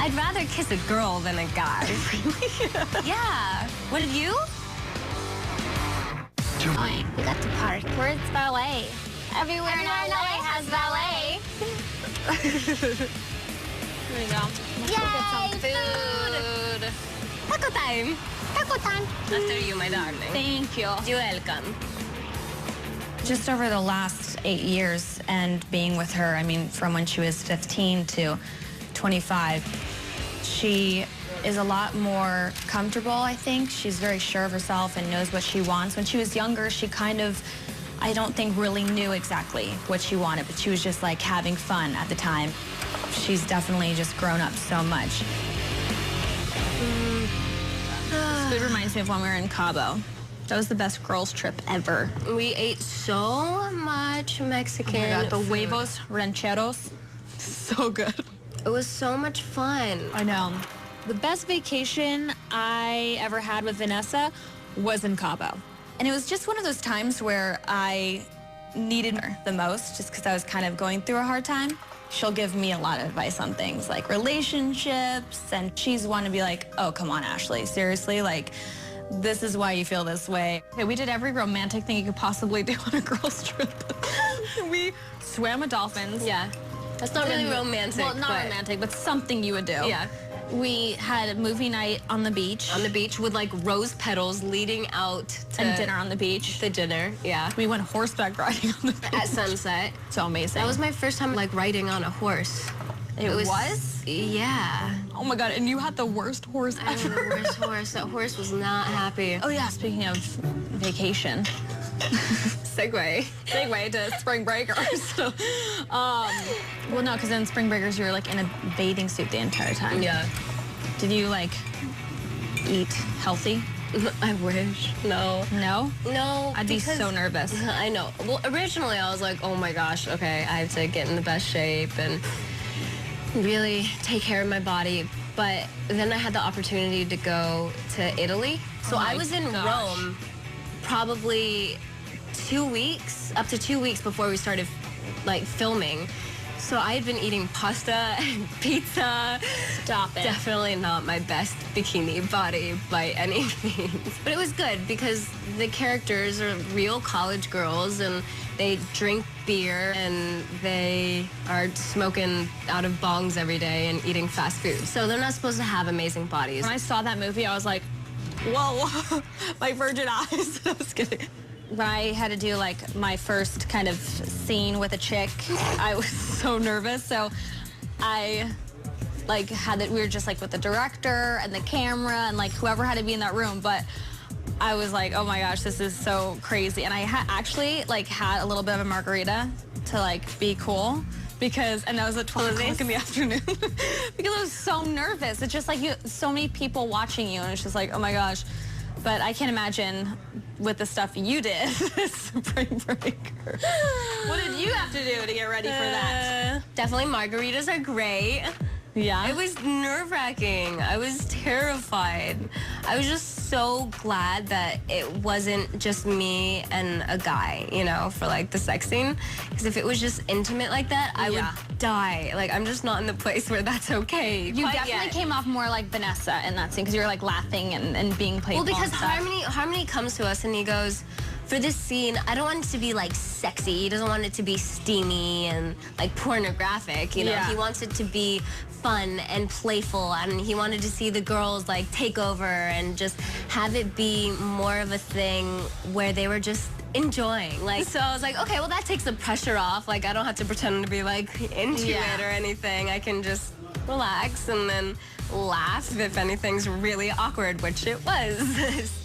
I'd rather kiss a girl than a guy. Really? Yeah. What did you? We got the park. Where's ballet? Everywhere in LA has ballet. Here we go. Yay, Food. Taco time. Taco time. After you, my darling. Thank you. You're welcome. Just over the last 8 years and being with her, I mean, from when she was 15 to 25, she is a lot more comfortable, I think. She's very sure of herself and knows what she wants. When she was younger, she kind of, I don't think really knew exactly what she wanted, but she was just like having fun at the time. She's definitely just grown up so much. Food reminds me of when we were in Cabo. That was the best girls' trip ever. We ate so much Mexican. Oh my God, the food. huevos rancheros, so good. It was so much fun. I know. The best vacation I ever had with Vanessa was in Cabo. And it was just one of those times where I needed her the most, just because I was kind of going through a hard time. She'll give me a lot of advice on things like relationships, and she's one to be like, oh, come on, Ashley, seriously, like, this is why you feel this way. Okay, we did every romantic thing you could possibly do on a girls' trip. We swam with dolphins. Yeah. That's not really romantic. Well, not but romantic, but something you would do. Yeah. We had a movie night on the beach. On the beach with like rose petals leading out to And dinner on the beach. the dinner. Yeah. We went horseback riding on the beach. At sunset. So amazing. That was my first time like riding on a horse. It was? Yeah. Oh my God, and you had the worst horse I had ever. the worst horse. That horse was not happy. Oh yeah, speaking of vacation. Segue to Spring Breakers. Well, no, because in Spring Breakers you were like in a bathing suit the entire time. Yeah. Did you like eat healthy? I wish. No. No? No. I'd be because- so nervous. I know. Well, originally I was like, oh my gosh, okay, I have to get in the best shape and really take care of my body. But then I had the opportunity to go to Italy. So Oh my I was in gosh. Rome probably 2 weeks, up to 2 weeks before we started like filming. So I had been eating pasta and pizza. Stop it. Definitely not my best bikini body by any means. But it was good because the characters are real college girls and they drink beer and they are smoking out of bongs every day and eating fast food. So they're not supposed to have amazing bodies. When I saw that movie, I was like, whoa, my virgin eyes. I was kidding. When I had to do like my first kind of scene with a chick, I was so nervous. So I like had it, we were just like with the director and the camera and like whoever had to be in that room. But I was like, oh my gosh, this is so crazy. And I actually like had a little bit of a margarita to like be cool. And that was at 12 o'clock in the afternoon because I was so nervous. It's just like so many people watching you and it's just like, oh my gosh. But I can't imagine with the stuff you did, Spring Breaker. What did you have to do to get ready for that? Definitely margaritas are great. Yeah? It was nerve-wracking. I was terrified. I was just so glad that it wasn't just me and a guy, you know, for like the sex scene. Because if it was just intimate like that, I would die. Like, I'm just not in the place where that's okay. You definitely came off more like Vanessa in that scene because you were like laughing and being playful. Well, because and stuff. Harmony comes to us and he goes, for this scene, I don't want it to be like sexy. He doesn't want it to be steamy and like pornographic, you know? Yeah. He wants it to be fun and playful, and he wanted to see the girls like take over and just have it be more of a thing where they were just enjoying. Like, so I was like, okay, well that takes the pressure off. Like, I don't have to pretend to be like into it or anything. I can just relax and then laugh if anything's really awkward, which it was.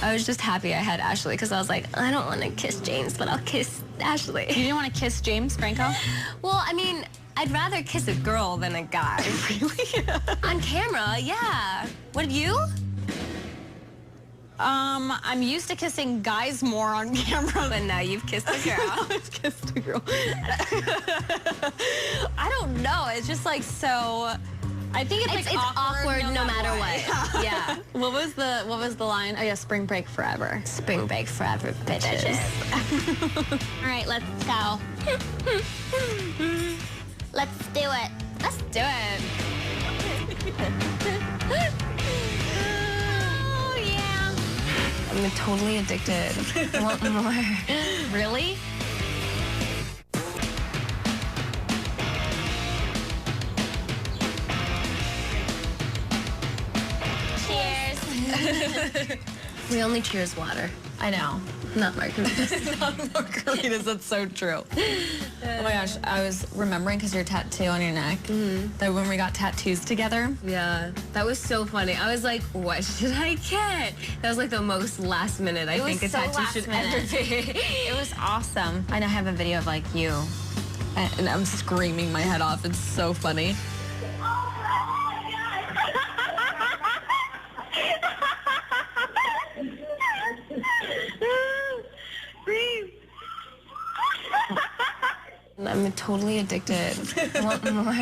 I was just happy I had Ashley because I was like, I don't want to kiss James, but I'll kiss Ashley. You didn't want to kiss James Franco? Well, I mean, I'd rather kiss a girl than a guy. Really? On camera, yeah. Would you? I'm used to kissing guys more on camera. But now you've kissed a girl. I've kissed a girl. I don't know. It's just like so. I think it's awkward no matter what. Yeah. What was the line? Oh yeah, spring break forever. Spring break forever, bitches. All right, let's go. do it. Let's do it. Oh, yeah. I'm totally addicted. I want more. Really? Cheers. We only cheers water, I know. not margaritas. Margaritas, that's so true. Oh my gosh, I was remembering because your tattoo on your neck, that when we got tattoos together. Yeah, that was so funny. I was like, what should I get? That was like the most last minute I think a tattoo should ever be. It was awesome. I know I have a video of like you, and I'm screaming my head off. It's so funny. I'm totally addicted. I want more.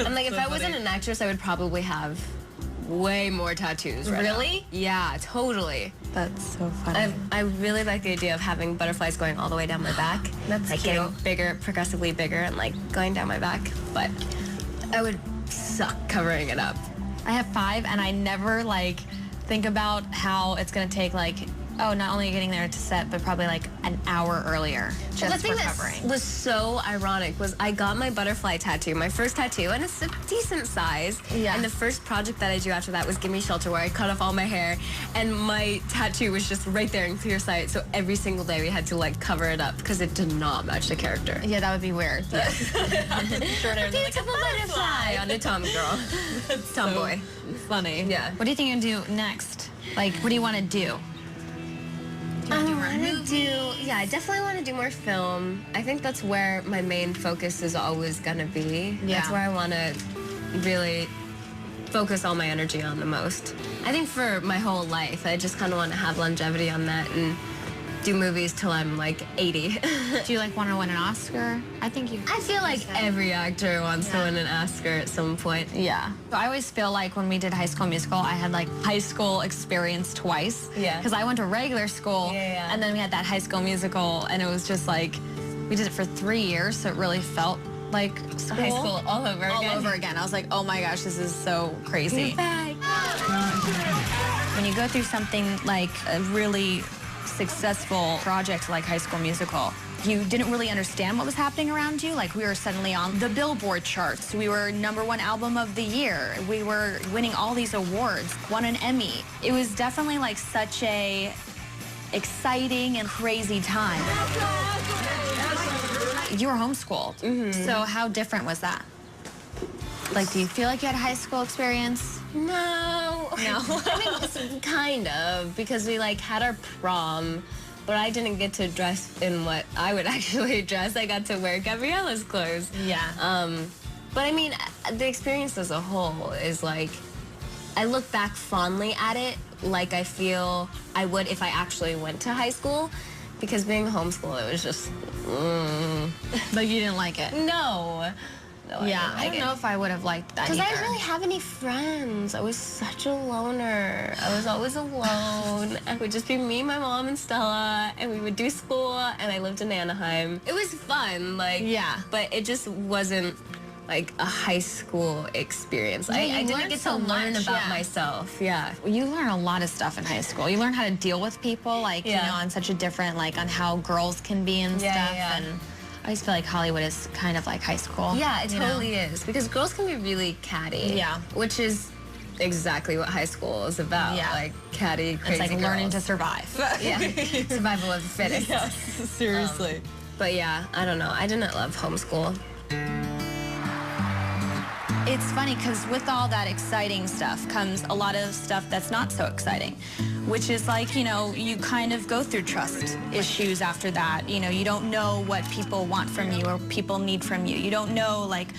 I'm like, if I wasn't an actress, I would probably have way more tattoos right now. Really? Yeah, totally. That's so funny. I really like the idea of having butterflies going all the way down my back. That's like cute. getting bigger, progressively bigger, and like going down my back. But I would suck covering it up. I have 5, and I never like think about how it's gonna take like, oh, not only getting there to set, but probably like an hour earlier just Well, the thing for that covering. was so ironic was I got my butterfly tattoo, my first tattoo, and it's a decent size. Yeah. And the first project that I do after that was Gimme Shelter, where I cut off all my hair, and my tattoo was just right there in clear sight. So every single day we had to like cover it up because it did not match the character. Yeah, that would be weird. Yeah. Short hair, like a Beautiful butterfly on a tom girl. Tomboy. funny. Yeah. What do you think you're gonna do next? Like, what do you want to do? I definitely want to do more film. I think that's where my main focus is always gonna be. Yeah. That's where I want to really focus all my energy on the most. I think for my whole life, I just kind of want to have longevity on that and do movies till I'm like 80. Do you like want to win an Oscar? I think you. I feel like every actor wants to win an Oscar at some point. Yeah. So I always feel like when we did High School Musical, I had like high school experience twice. Yeah. Because I went to regular school, and then we had that High School Musical, and it was just like, we did it for 3 years, so it really felt like school. High school all over again. All over again. I was like, oh my gosh, this is so crazy. You're back. When you go through something like a really successful project like High School Musical, you didn't really understand what was happening around you. Like, we were suddenly on the Billboard charts. We were #1 album of the year. We were winning all these awards, won an Emmy. It was definitely like such a exciting and crazy time. You were homeschooled. So how different was that? Like, do you feel like you had a high school experience? No. No. I mean, it's kind of, because we like had our prom, but I didn't get to dress in what I would actually dress. I got to wear Gabriella's clothes. Yeah. But I mean, the experience as a whole is like, I look back fondly at it like I feel I would if I actually went to high school, because being homeschooled, it was just, But you didn't like it? no. No, Yeah, I don't know if I would have liked that Because I either. didn't really have any friends. I was such a loner. I was always alone. It would just be me, my mom, and Stella, and we would do school, and I lived in Anaheim. It was fun, like, Yeah. but it just wasn't like a high school experience. Yeah, I you didn't learn get so to learn much, about yeah. myself. Yeah. You learn a lot of stuff in high school. You learn how to deal with people, like, you Yeah. know, on such a different, like, on how girls can be and Yeah, stuff. yeah. And I always feel like Hollywood is kind of like high school. Yeah, it you know? totally is. Because girls can be really catty. Yeah. Which is exactly what high school is about. Yeah. Like catty, crazy It's like learning to girls. survive. Yeah, survival of the fittest. Seriously. But yeah, I don't know. I didn't love homeschool. It's funny because with all that exciting stuff comes a lot of stuff that's not so exciting, which is like, you know, you kind of go through trust issues after that. You know, you don't know what people want from you or people need from you. You don't know, like,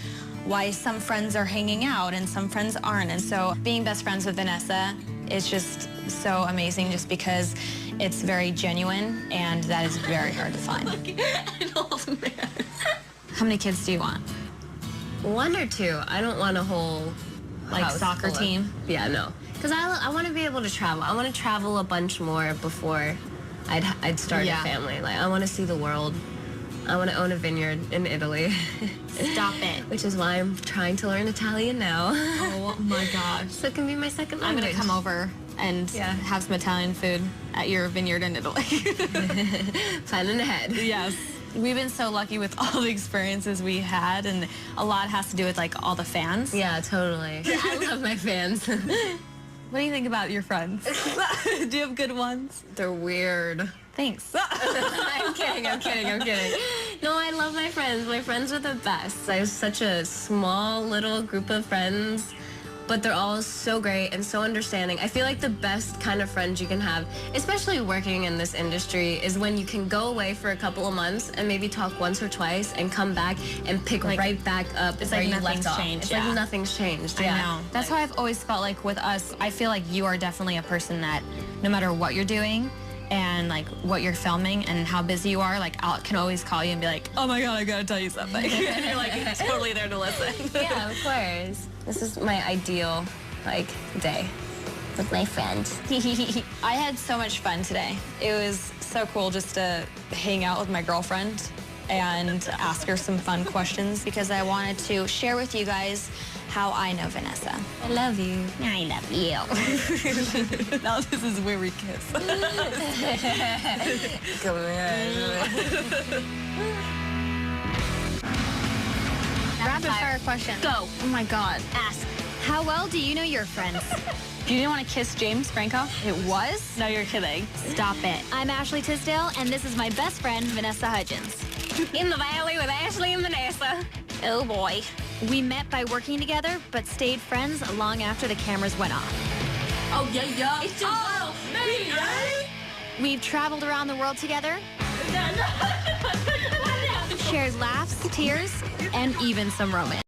why some friends are hanging out and some friends aren't. And so being best friends with Vanessa is just so amazing, just because it's very genuine, and that is very hard to find. An old man. How many kids do you want? 1 or 2. I don't want a whole Like house soccer full of- team? Yeah, no. Because I want to be able to travel. I want to travel a bunch more before I'd start Yeah. a family. Like, I want to see the world I want to own a vineyard in Italy. Stop it. Which is why I'm trying to learn Italian now. Oh my gosh. So it can be my second I'm language. gonna come over and have some Italian food at your vineyard in Italy. Planning ahead. Yes. We've been so lucky with all the experiences we had, and a lot has to do with like all the fans. Yeah, totally. I love my fans. What do you think about your friends? Do you have good ones? They're weird. Thanks. I'm kidding. No, I love my friends. My friends are the best. I have such a small little group of friends, but they're all so great and so understanding. I feel like the best kind of friends you can have, especially working in this industry, is when you can go away for a couple of months and maybe talk once or twice and come back and pick right back up it's where like you nothing's left off. changed. It's Yeah. like nothing's changed. I Yeah. know. That's how I've always felt like with us. I feel like you are definitely a person that no matter what you're doing and like what you're filming and how busy you are, like I can always call you and be like, oh my God, I gotta tell you something. And you're like totally there to listen. Yeah, of course. This is my ideal day with my friends. I had so much fun today. It was so cool just to hang out with my girlfriend and ask her some fun questions because I wanted to share with you guys how I know Vanessa. I love you. I love you. Now this is where we kiss. Rapid fire question. Go. Oh my God. Ask. How well do you know your friends? You didn't want to kiss James Franco? It was? No, you're kidding. Stop it. I'm Ashley Tisdale, and this is my best friend, Vanessa Hudgens. In the valley with Ashley and Vanessa. Oh boy. We met by working together, but stayed friends long after the cameras went off. Oh, yeah. Oh, baby. We've traveled around the world together, shared laughs, tears, and even some romance.